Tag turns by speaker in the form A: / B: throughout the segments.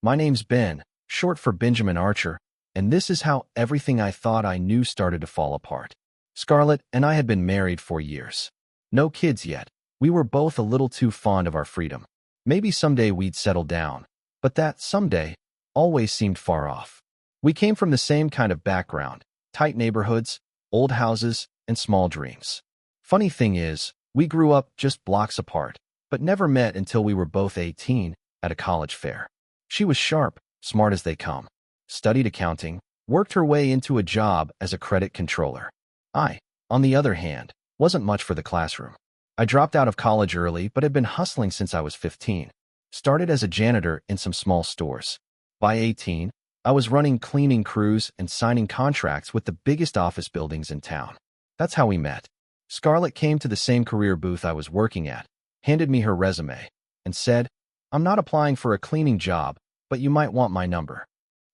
A: My name's Ben, short for Benjamin Archer, and this is how everything I thought I knew started to fall apart. Scarlett and I had been married for years. No kids yet. We were both a little too fond of our freedom. Maybe someday we'd settle down, but that someday always seemed far off. We came from the same kind of background, tight neighborhoods, old houses, and small dreams. Funny thing is, we grew up just blocks apart, but never met until we were both 18 at a college fair. She was sharp, smart as they come, studied accounting, worked her way into a job as a credit controller. I, on the other hand, wasn't much for the classroom. I dropped out of college early but had been hustling since I was 15. Started as a janitor in some small stores. By 18, I was running cleaning crews and signing contracts with the biggest office buildings in town. That's how we met. Scarlett came to the same career booth I was working at, handed me her resume, and said, "I'm not applying for a cleaning job, but you might want my number."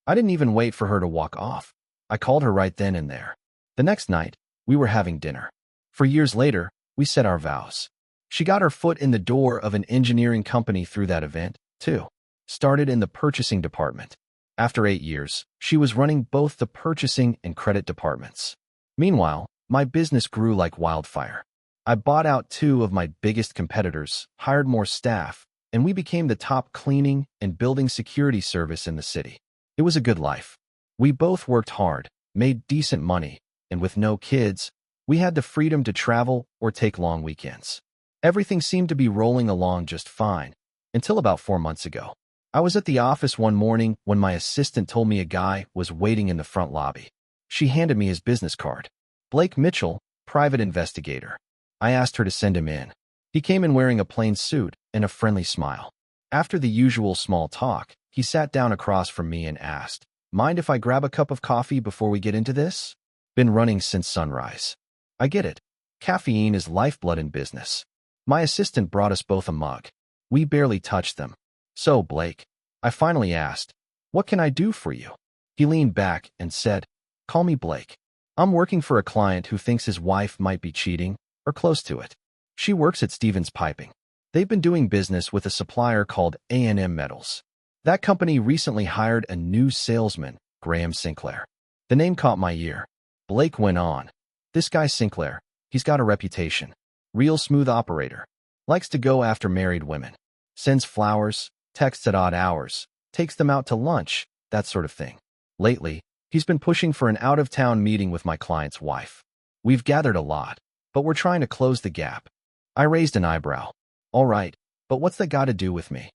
A: I didn't even wait for her to walk off. I called her right then and there. The next night, we were having dinner. For years later, we said our vows. She got her foot in the door of an engineering company through that event, too. Started in the purchasing department. After 8 years, she was running both the purchasing and credit departments. Meanwhile, my business grew like wildfire. I bought out 2 of my biggest competitors, hired more staff, and we became the top cleaning and building security service in the city. It was a good life. We both worked hard, made decent money, and with no kids, we had the freedom to travel or take long weekends. Everything seemed to be rolling along just fine, until about 4 months ago. I was at the office one morning when my assistant told me a guy was waiting in the front lobby. She handed me his business card. Blake Mitchell, private investigator. I asked her to send him in. He came in wearing a plain suit and a friendly smile. After the usual small talk, he sat down across from me and asked, "Mind if I grab a cup of coffee before we get into this? Been running since sunrise." I get it. Caffeine is lifeblood in business. My assistant brought us both a mug. We barely touched them. "So, Blake," I finally asked, "what can I do for you?" He leaned back and said, "Call me Blake. I'm working for a client who thinks his wife might be cheating, or close to it. She works at Stevens Piping. They've been doing business with a supplier called A&M Metals. That company recently hired a new salesman, Graham Sinclair." The name caught my ear. Blake went on, "This guy Sinclair, he's got a reputation. Real smooth operator. Likes to go after married women. Sends flowers, texts at odd hours, takes them out to lunch, that sort of thing. Lately, he's been pushing for an out-of-town meeting with my client's wife. We've gathered a lot, but we're trying to close the gap." I raised an eyebrow. "All right, but what's that got to do with me?"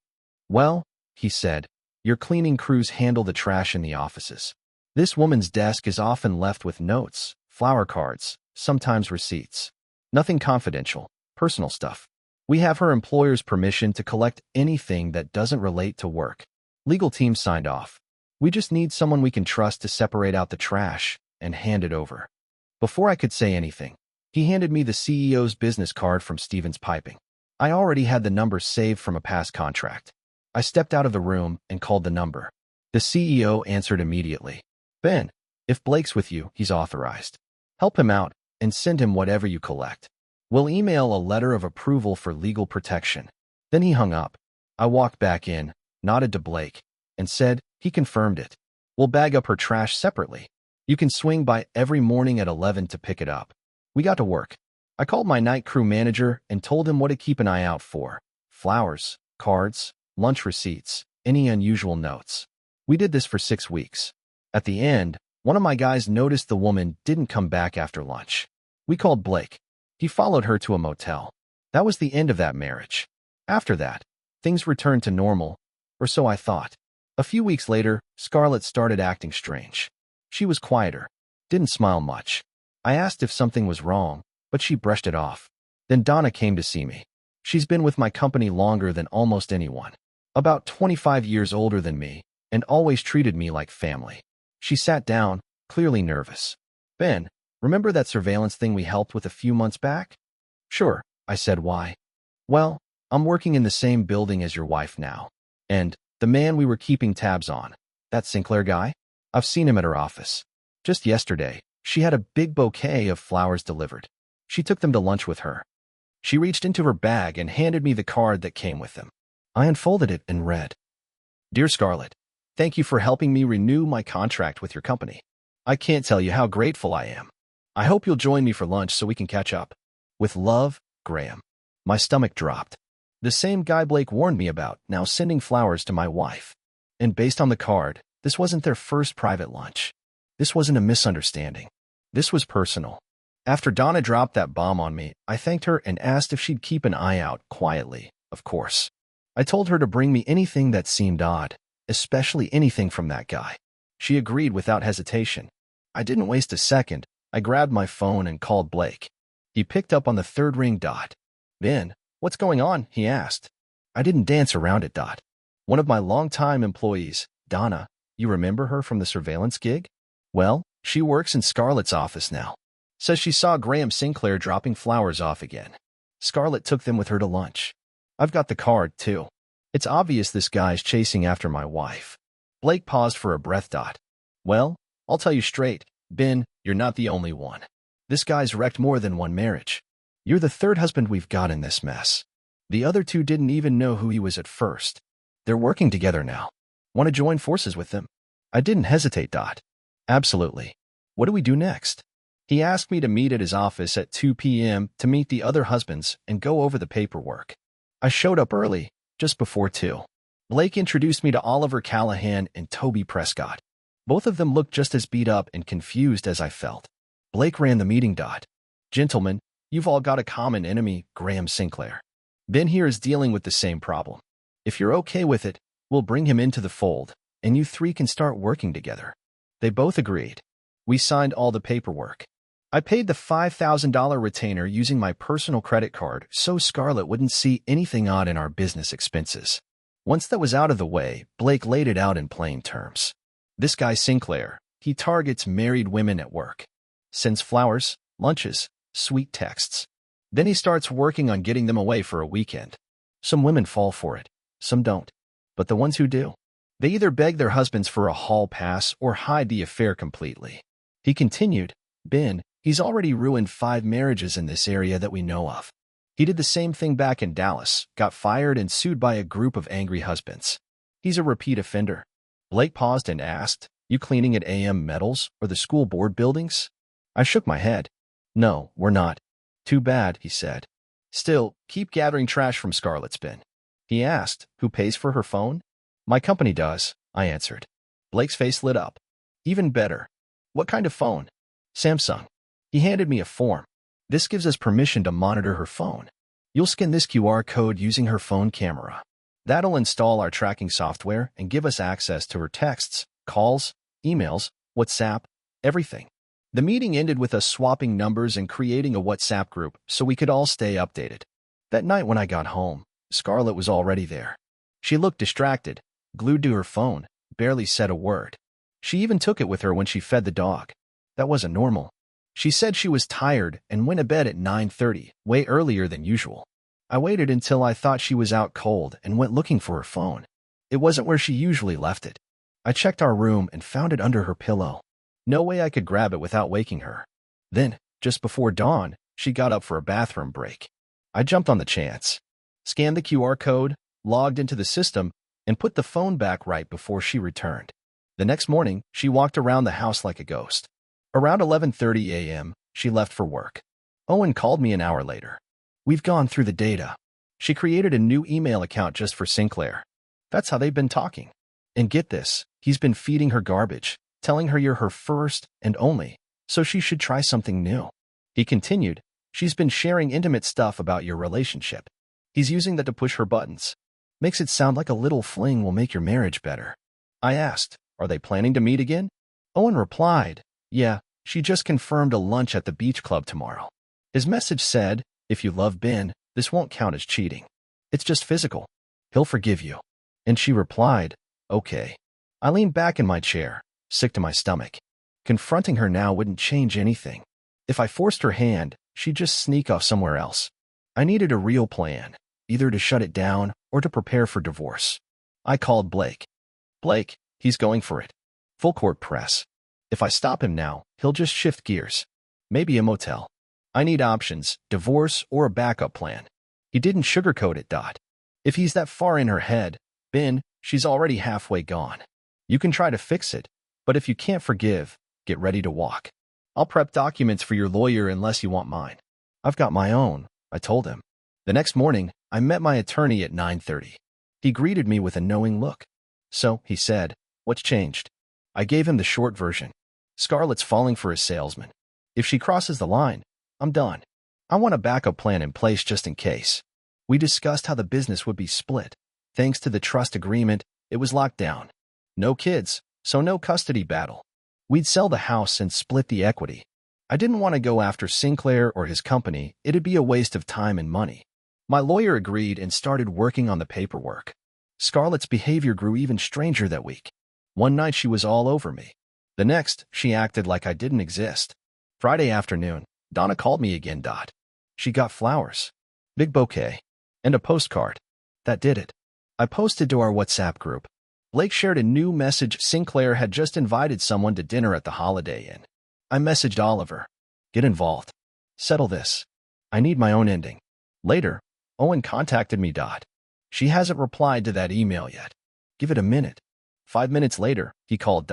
A: "Well," he said, "your cleaning crews handle the trash in the offices. This woman's desk is often left with notes, flower cards, sometimes receipts. Nothing confidential, personal stuff. We have her employer's permission to collect anything that doesn't relate to work. Legal team signed off. We just need someone we can trust to separate out the trash and hand it over." Before I could say anything, he handed me the CEO's business card from Stevens Piping. I already had the number saved from a past contract. I stepped out of the room and called the number. The CEO answered immediately. "Ben, if Blake's with you, he's authorized. Help him out and send him whatever you collect. We'll email a letter of approval for legal protection." Then he hung up. I walked back in, nodded to Blake, and said, "He confirmed it. We'll bag up her trash separately. You can swing by every morning at 11 to pick it up." We got to work. I called my night crew manager and told him what to keep an eye out for: flowers, cards, lunch receipts, any unusual notes. We did this for 6 weeks. At the end, one of my guys noticed the woman didn't come back after lunch. We called Blake. He followed her to a motel. That was the end of that marriage. After that, things returned to normal, or so I thought. A few weeks later, Scarlett started acting strange. She was quieter, didn't smile much. I asked if something was wrong, but she brushed it off. Then Donna came to see me. She's been with my company longer than almost anyone. About 25 years older than me, and always treated me like family. She sat down, clearly nervous. "Ben, remember that surveillance thing we helped with a few months back?" "Sure," I said. "Why?" "Well, I'm working in the same building as your wife now. And the man we were keeping tabs on, that Sinclair guy, I've seen him at her office. Just yesterday, she had a big bouquet of flowers delivered. She took them to lunch with her." She reached into her bag and handed me the card that came with them. I unfolded it and read, "Dear Scarlett, Thank you for helping me renew my contract with your company. I can't tell you how grateful I am. I hope you'll join me for lunch so we can catch up. With love, Graham. My stomach dropped. The same guy Blake warned me about, now sending flowers to my wife. And based on the card, this wasn't their first private lunch. This wasn't a misunderstanding. This was personal. After Donna dropped that bomb on me, I thanked her and asked if she'd keep an eye out, quietly, of course. I told her to bring me anything that seemed odd, especially anything from that guy. She agreed without hesitation. I didn't waste a second. I grabbed my phone and called Blake. He picked up on the third ring. Ben, what's going on? He asked. I didn't dance around it. One of my longtime employees, Donna, you remember her from the surveillance gig? Well, she works in Scarlett's office now. Says she saw Graham Sinclair dropping flowers off again. Scarlett took them with her to lunch. I've got the card, too. It's obvious this guy's chasing after my wife. Blake paused for a breath. Well, I'll tell you straight, Ben, you're not the only one. This guy's wrecked more than one marriage. You're the third husband we've got in this mess. The other two didn't even know who he was at first. They're working together now. Want to join forces with them? I didn't hesitate. Absolutely. What do we do next? He asked me to meet at his office at 2 p.m. to meet the other husbands and go over the paperwork. I showed up early, just before 2. Blake introduced me to Oliver Callahan and Toby Prescott. Both of them looked just as beat up and confused as I felt. Blake ran the meeting. Gentlemen, you've all got a common enemy, Graham Sinclair. Ben here is dealing with the same problem. If you're okay with it, we'll bring him into the fold, and you three can start working together. They both agreed. We signed all the paperwork. I paid the $5,000 retainer using my personal credit card so Scarlett wouldn't see anything odd in our business expenses. Once that was out of the way, Blake laid it out in plain terms. This guy Sinclair, he targets married women at work. Sends flowers, lunches, sweet texts. Then he starts working on getting them away for a weekend. Some women fall for it, some don't. But the ones who do, they either beg their husbands for a hall pass or hide the affair completely. He continued, Ben, he's already ruined 5 marriages in this area that we know of. He did the same thing back in Dallas, got fired and sued by a group of angry husbands. He's a repeat offender. Blake paused and asked, you cleaning at AM Metals or the school board buildings? I shook my head. No, we're not. Too bad, he said. Still, keep gathering trash from Scarlett's bin. He asked, who pays for her phone? My company does, I answered. Blake's face lit up. Even better. What kind of phone? Samsung. He handed me a form. This gives us permission to monitor her phone. You'll scan this QR code using her phone camera. That'll install our tracking software and give us access to her texts, calls, emails, WhatsApp, everything. The meeting ended with us swapping numbers and creating a WhatsApp group so we could all stay updated. That night when I got home, Scarlett was already there. She looked distracted, glued to her phone, barely said a word. She even took it with her when she fed the dog. That wasn't normal. She said she was tired and went to bed at 9:30, way earlier than usual. I waited until I thought she was out cold and went looking for her phone. It wasn't where she usually left it. I checked our room and found it under her pillow. No way I could grab it without waking her. Then, just before dawn, she got up for a bathroom break. I jumped on the chance, scanned the QR code, logged into the system, and put the phone back right before she returned. The next morning, she walked around the house like a ghost. Around 11:30 a.m., she left for work. Owen called me an hour later. We've gone through the data. She created a new email account just for Sinclair. That's how they've been talking. And get this, he's been feeding her garbage, telling her you're her first and only, so she should try something new. He continued, she's been sharing intimate stuff about your relationship. He's using that to push her buttons. Makes it sound like a little fling will make your marriage better. I asked, are they planning to meet again? Owen replied, yeah, she just confirmed a lunch at the beach club tomorrow. His message said, if you love Ben, this won't count as cheating. It's just physical. He'll forgive you. And she replied, okay. I leaned back in my chair, sick to my stomach. Confronting her now wouldn't change anything. If I forced her hand, she'd just sneak off somewhere else. I needed a real plan, either to shut it down or to prepare for divorce. I called Blake. Blake, he's going for it. Full court press. If I stop him now, he'll just shift gears. Maybe a motel. I need options, divorce, or a backup plan. He didn't sugarcoat it. If he's that far in her head, Ben, she's already halfway gone. You can try to fix it, but if you can't forgive, get ready to walk. I'll prep documents for your lawyer unless you want mine. I've got my own, I told him. The next morning, I met my attorney at 9:30. He greeted me with a knowing look. So, he said, what's changed? I gave him the short version. Scarlett's falling for a salesman. If she crosses the line, I'm done. I want a backup plan in place just in case. We discussed how the business would be split. Thanks to the trust agreement, it was locked down. No kids, so no custody battle. We'd sell the house and split the equity. I didn't want to go after Sinclair or his company. It'd be a waste of time and money. My lawyer agreed and started working on the paperwork. Scarlett's behavior grew even stranger that week. One night she was all over me. The next, she acted like I didn't exist. Friday afternoon, Donna called me again. She got flowers, big bouquet, and a postcard. That did it. I posted to our WhatsApp group. Blake shared a new message. Sinclair had just invited someone to dinner at the Holiday Inn. I messaged Oliver. Get involved. Settle this. I need my own ending. Later, Owen contacted me. She hasn't replied to that email yet. Give it a minute. 5 minutes later, he called.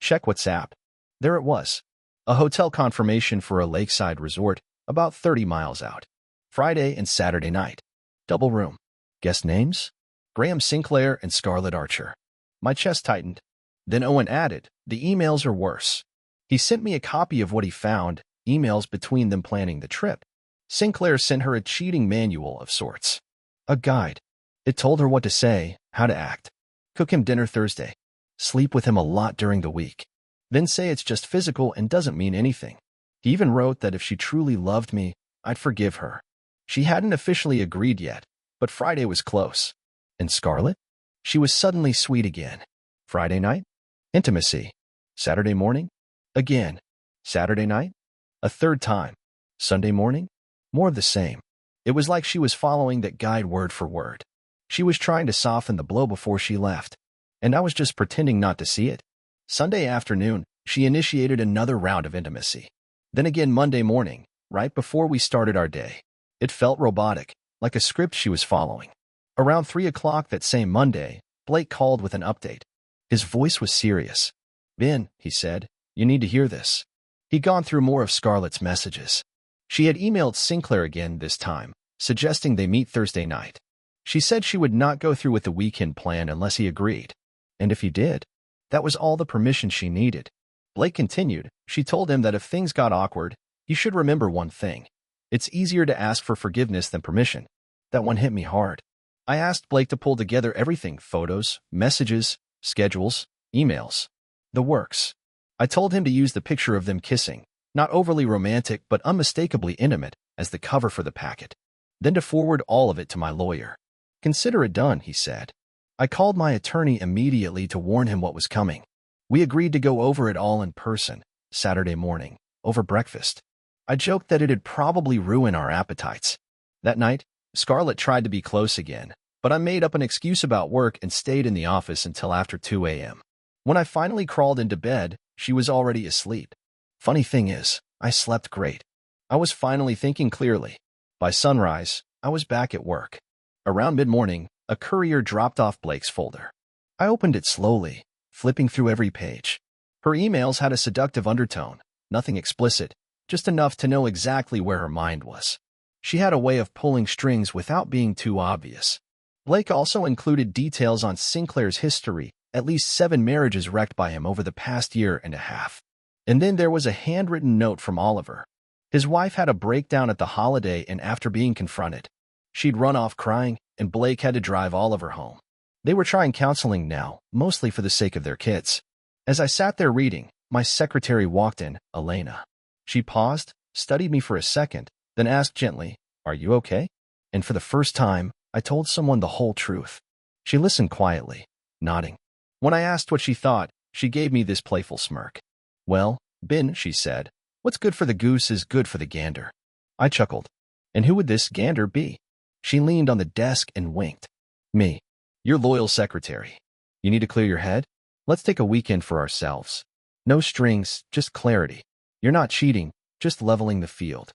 A: Check WhatsApp. There it was. A hotel confirmation for a lakeside resort about 30 miles out. Friday and Saturday night. Double room. Guest names? Graham Sinclair and Scarlett Archer. My chest tightened. Then Owen added, the emails are worse. He sent me a copy of what he found, emails between them planning the trip. Sinclair sent her a cheating manual of sorts. A guide. It told her what to say, how to act. Cook him dinner Thursday. Sleep with him a lot during the week. Then say it's just physical and doesn't mean anything. He even wrote that if she truly loved me, I'd forgive her. She hadn't officially agreed yet, but Friday was close. And Scarlett? She was suddenly sweet again. Friday night? Intimacy. Saturday morning? Again. Saturday night? A third time. Sunday morning? More of the same. It was like she was following that guide word for word. She was trying to soften the blow before she left, and I was just pretending not to see it. Sunday afternoon, she initiated another round of intimacy. Then again Monday morning, right before we started our day. It felt robotic, like a script she was following. Around 3 o'clock that same Monday, Blake called with an update. His voice was serious. Ben, he said, you need to hear this. He'd gone through more of Scarlett's messages. She had emailed Sinclair again this time, suggesting they meet Thursday night. She said she would not go through with the weekend plan unless he agreed. And if he did, that was all the permission she needed. Blake continued. She told him that if things got awkward, he should remember one thing. It's easier to ask for forgiveness than permission. That one hit me hard. I asked Blake to pull together everything, photos, messages, schedules, emails. The works. I told him to use the picture of them kissing, not overly romantic but unmistakably intimate, as the cover for the packet. Then to forward all of it to my lawyer. Consider it done, he said. I called my attorney immediately to warn him what was coming. We agreed to go over it all in person, Saturday morning, over breakfast. I joked that it'd probably ruin our appetites. That night, Scarlett tried to be close again, but I made up an excuse about work and stayed in the office until after 2 a.m. When I finally crawled into bed, she was already asleep. Funny thing is, I slept great. I was finally thinking clearly. By sunrise, I was back at work. Around mid-morning, a courier dropped off Blake's folder. I opened it slowly, flipping through every page. Her emails had a seductive undertone, nothing explicit, just enough to know exactly where her mind was. She had a way of pulling strings without being too obvious. Blake also included details on Sinclair's history, at least 7 marriages wrecked by him over the past year and a half. And then there was a handwritten note from Oliver. His wife had a breakdown at the Holiday Inn after being confronted. She'd run off crying, and Blake had to drive Oliver home. They were trying counseling now, mostly for the sake of their kids. As I sat there reading, my secretary walked in, Elena. She paused, studied me for a second, then asked gently, "Are you okay?" And for the first time, I told someone the whole truth. She listened quietly, nodding. When I asked what she thought, she gave me this playful smirk. "Well, Ben," she said, "what's good for the goose is good for the gander." I chuckled. And who would this gander be? She leaned on the desk and winked. "Me. Your loyal secretary. You need to clear your head? Let's take a weekend for ourselves. No strings, just clarity. You're not cheating, just leveling the field."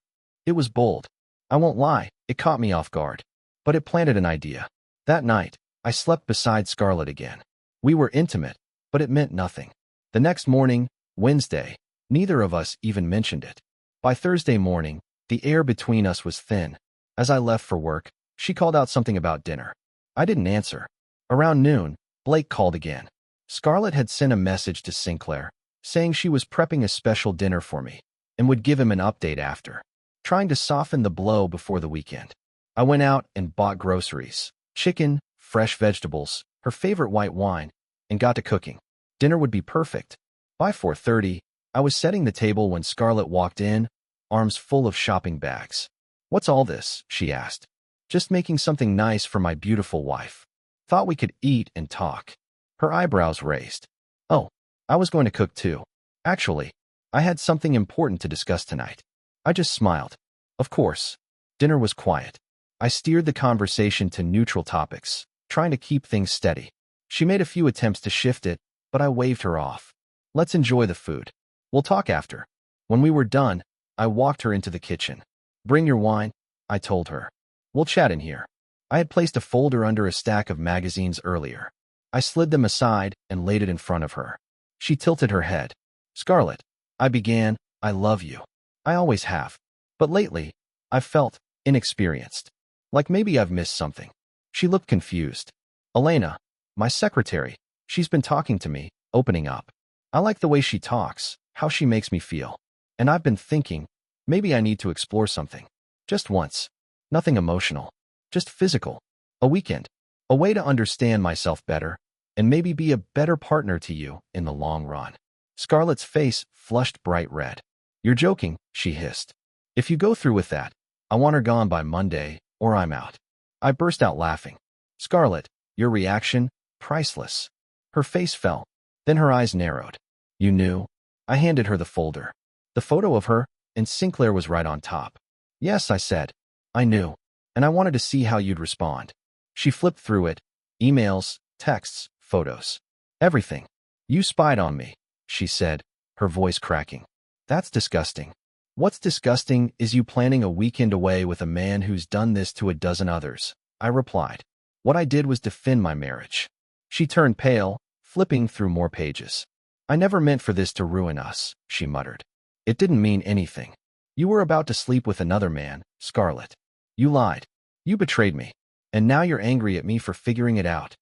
A: It was bold. I won't lie, it caught me off guard. But it planted an idea. That night, I slept beside Scarlett again. We were intimate, but it meant nothing. The next morning, Wednesday, neither of us even mentioned it. By Thursday morning, the air between us was thin. As I left for work, she called out something about dinner. I didn't answer. Around noon, Blake called again. Scarlett had sent a message to Sinclair, saying she was prepping a special dinner for me and would give him an update after, trying to soften the blow before the weekend. I went out and bought groceries, chicken, fresh vegetables, her favorite white wine, and got to cooking. Dinner would be perfect. By 4:30, I was setting the table when Scarlett walked in, arms full of shopping bags. "What's all this?" she asked. "Just making something nice for my beautiful wife. Thought we could eat and talk." Her eyebrows raised. "Oh, I was going to cook too. Actually, I had something important to discuss tonight." I just smiled. Of course. Dinner was quiet. I steered the conversation to neutral topics, trying to keep things steady. She made a few attempts to shift it, but I waved her off. "Let's enjoy the food. We'll talk after." When we were done, I walked her into the kitchen. "Bring your wine," I told her. "We'll chat in here." I had placed a folder under a stack of magazines earlier. I slid them aside and laid it in front of her. She tilted her head. "Scarlett," I began, "I love you. I always have. But lately, I've felt inexperienced. Like maybe I've missed something." She looked confused. "Elena, my secretary, she's been talking to me, opening up. I like the way she talks, how she makes me feel. And I've been thinking, maybe I need to explore something. Just once. Nothing emotional. Just physical. A weekend. A way to understand myself better, and maybe be a better partner to you in the long run." Scarlett's face flushed bright red. "You're joking," she hissed. "If you go through with that, I want her gone by Monday, or I'm out." I burst out laughing. "Scarlett, your reaction? Priceless." Her face fell. Then her eyes narrowed. "You knew?" I handed her the folder. The photo of her, and Sinclair was right on top. "Yes," I said. "I knew. And I wanted to see how you'd respond." She flipped through it. Emails, texts, photos. Everything. "You spied on me," she said, her voice cracking. "That's disgusting." "What's disgusting is you planning a weekend away with a man who's done this to a dozen others," I replied. "What I did was defend my marriage." She turned pale, flipping through more pages. "I never meant for this to ruin us," she muttered. "It didn't mean anything. You were about to sleep with another man, Scarlett. You lied. You betrayed me. And now you're angry at me for figuring it out."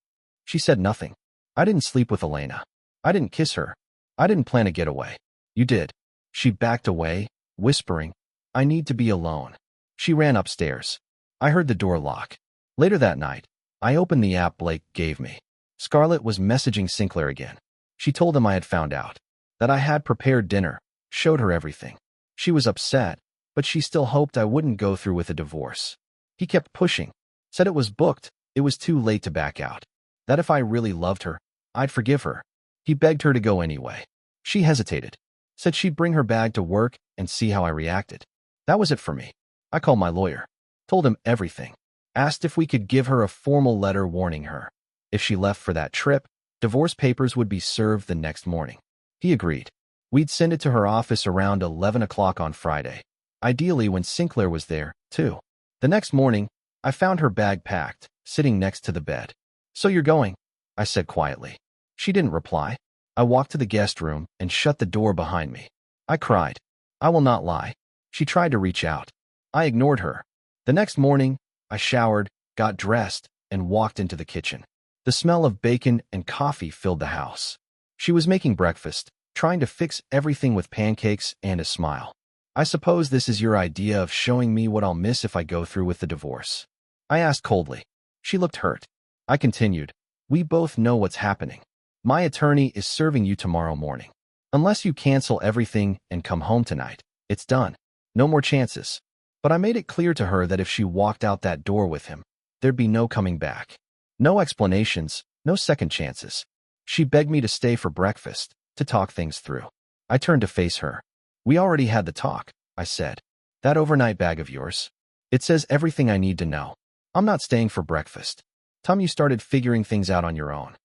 A: She said nothing. "I didn't sleep with Elena. I didn't kiss her. I didn't plan a getaway. You did." She backed away, whispering, "I need to be alone." She ran upstairs. I heard the door lock. Later that night, I opened the app Blake gave me. Scarlett was messaging Sinclair again. She told him I had found out, that I had prepared dinner, showed her everything. She was upset, but she still hoped I wouldn't go through with a divorce. He kept pushing, said it was booked, it was too late to back out, that if I really loved her, I'd forgive her. He begged her to go anyway. She hesitated, said she'd bring her bag to work and see how I reacted. That was it for me. I called my lawyer, told him everything, asked if we could give her a formal letter warning her. If she left for that trip, divorce papers would be served the next morning. He agreed. We'd send it to her office around 11 o'clock on Friday, ideally when Sinclair was there, too. The next morning, I found her bag packed, sitting next to the bed. "So you're going?" I said quietly. She didn't reply. I walked to the guest room and shut the door behind me. I cried. I will not lie. She tried to reach out. I ignored her. The next morning, I showered, got dressed, and walked into the kitchen. The smell of bacon and coffee filled the house. She was making breakfast, trying to fix everything with pancakes and a smile. "I suppose this is your idea of showing me what I'll miss if I go through with the divorce?" I asked coldly. She looked hurt. I continued, "We both know what's happening. My attorney is serving you tomorrow morning. Unless you cancel everything and come home tonight, it's done. No more chances." But I made it clear to her that if she walked out that door with him, there'd be no coming back. No explanations, no second chances. She begged me to stay for breakfast, to talk things through. I turned to face her. "We already had the talk," I said. "That overnight bag of yours. It says everything I need to know. I'm not staying for breakfast. Tell me you started figuring things out on your own."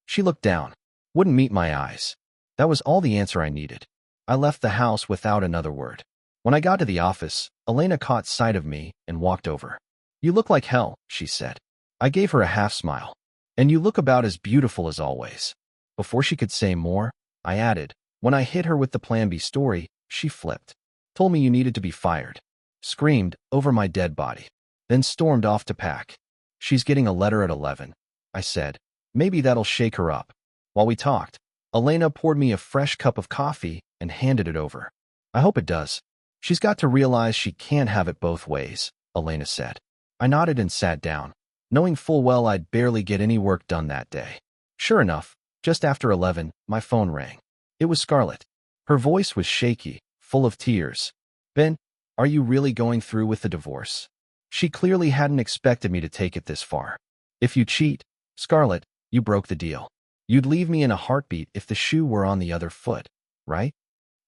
A: She looked down, wouldn't meet my eyes. That was all the answer I needed. I left the house without another word. When I got to the office, Elena caught sight of me and walked over. "You look like hell," she said. I gave her a half smile. "And you look about as beautiful as always." Before she could say more, I added, when I hit her with the Plan B story, she flipped. Told me you needed to be fired. Screamed over my dead body. Then stormed off to pack. She's getting a letter at 11, I said. Maybe that'll shake her up. While we talked, Elena poured me a fresh cup of coffee and handed it over. I hope it does. She's got to realize she can't have it both ways, Elena said. I nodded and sat down, knowing full well I'd barely get any work done that day. Sure enough, just after 11, my phone rang. It was Scarlett. Her voice was shaky, full of tears. Ben, are you really going through with the divorce? She clearly hadn't expected me to take it this far. If you cheat, Scarlett, you broke the deal. You'd leave me in a heartbeat if the shoe were on the other foot, right?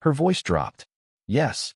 A: Her voice dropped. Yes.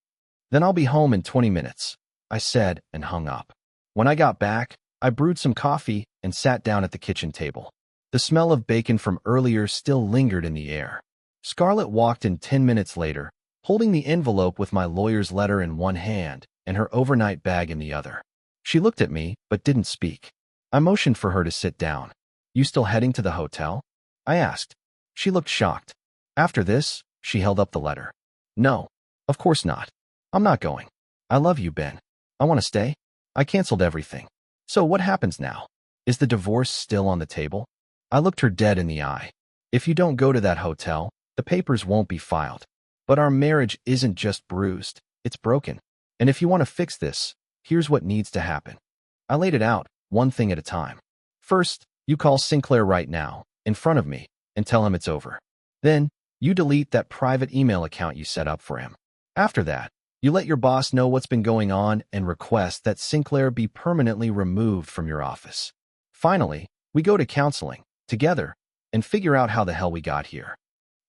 A: Then I'll be home in 20 minutes, I said and hung up. When I got back, I brewed some coffee and sat down at the kitchen table. The smell of bacon from earlier still lingered in the air. Scarlett walked in 10 minutes later, holding the envelope with my lawyer's letter in one hand and her overnight bag in the other. She looked at me, but didn't speak. I motioned for her to sit down. You still heading to the hotel? I asked. She looked shocked. After this, she held up the letter. No, of course not. I'm not going. I love you, Ben. I want to stay. I canceled everything. So what happens now? Is the divorce still on the table? I looked her dead in the eye. If you don't go to that hotel, the papers won't be filed. But our marriage isn't just bruised, it's broken. And if you want to fix this, here's what needs to happen. I laid it out, one thing at a time. First, you call Sinclair right now, in front of me, and tell him it's over. Then, you delete that private email account you set up for him. After that, you let your boss know what's been going on and request that Sinclair be permanently removed from your office. Finally, we go to counseling, together, and figure out how the hell we got here.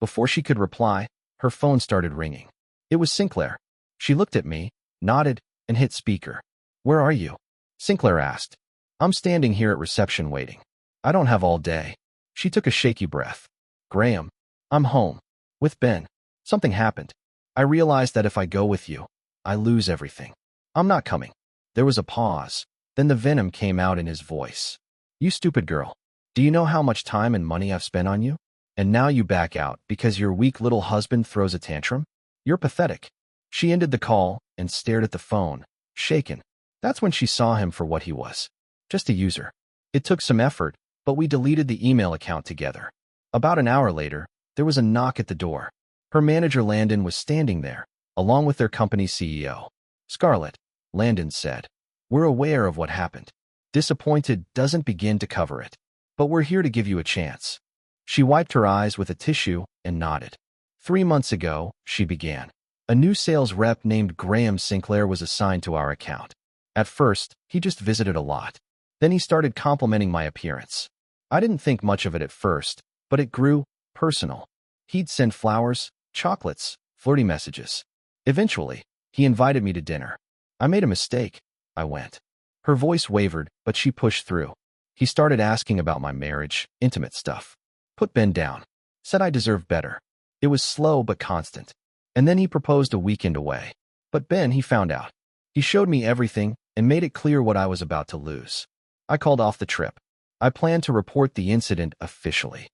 A: Before she could reply, her phone started ringing. It was Sinclair. She looked at me, nodded, and hit speaker. Where are you? Sinclair asked. I'm standing here at reception waiting. I don't have all day. She took a shaky breath. Graham, I'm home. With Ben. Something happened. I realized that if I go with you, I lose everything. I'm not coming. There was a pause. Then the venom came out in his voice. You stupid girl. Do you know how much time and money I've spent on you? And now you back out because your weak little husband throws a tantrum? You're pathetic. She ended the call and stared at the phone, shaken. That's when she saw him for what he was. Just a user. It took some effort, but we deleted the email account together. About an hour later, there was a knock at the door. Her manager Landon was standing there, along with their company's CEO. Scarlett, Landon said. We're aware of what happened. Disappointed doesn't begin to cover it. But we're here to give you a chance. She wiped her eyes with a tissue and nodded. 3 months ago, she began. A new sales rep named Graham Sinclair was assigned to our account. At first, he just visited a lot. Then he started complimenting my appearance. I didn't think much of it at first, but it grew personal. He'd send flowers, chocolates, flirty messages. Eventually, he invited me to dinner. I made a mistake. I went. Her voice wavered, but she pushed through. He started asking about my marriage, intimate stuff. Put Ben down. Said I deserved better. It was slow but constant. And then he proposed a weekend away. But Ben, he found out. He showed me everything and made it clear what I was about to lose. I called off the trip. I planned to report the incident officially.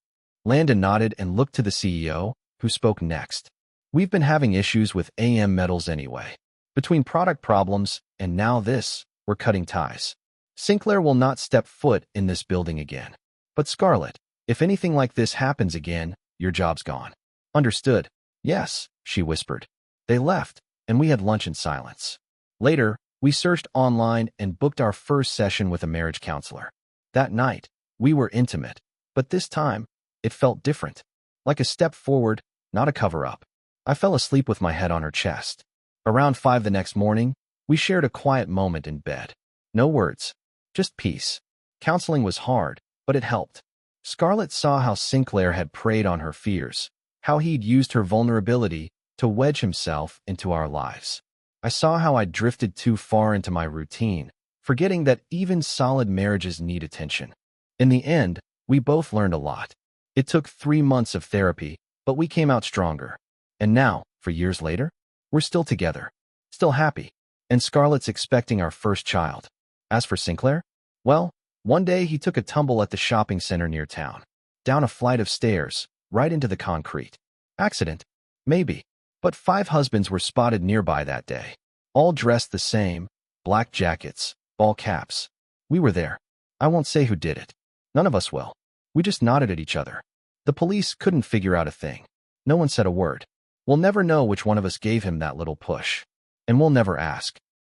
A: Landon nodded and looked to the CEO, who spoke next. We've been having issues with AM Metals anyway. Between product problems and now this, we're cutting ties. Sinclair will not step foot in this building again. But Scarlett, if anything like this happens again, your job's gone. Understood. Yes, she whispered. They left, and we had lunch in silence. Later, we searched online and booked our first session with a marriage counselor. That night, we were intimate, but this time, it felt different. Like a step forward, not a cover-up. I fell asleep with my head on her chest. Around 5 the next morning, we shared a quiet moment in bed. No words, just peace. Counseling was hard, but it helped. Scarlett saw how Sinclair had preyed on her fears, how he'd used her vulnerability to wedge himself into our lives. I saw how I'd drifted too far into my routine, forgetting that even solid marriages need attention. In the end, we both learned a lot. It took 3 months of therapy, but we came out stronger. And now, for years later, we're still together, still happy, and Scarlett's expecting our first child. As for Sinclair, well, one day he took a tumble at the shopping center near town. Down a flight of stairs, right into the concrete. Accident? Maybe. But 5 husbands were spotted nearby that day. All dressed the same, black jackets, ball caps. We were there. I won't say who did it. None of us will. We just nodded at each other. The police couldn't figure out a thing. No one said a word. We'll never know which one of us gave him that little push. And we'll never ask.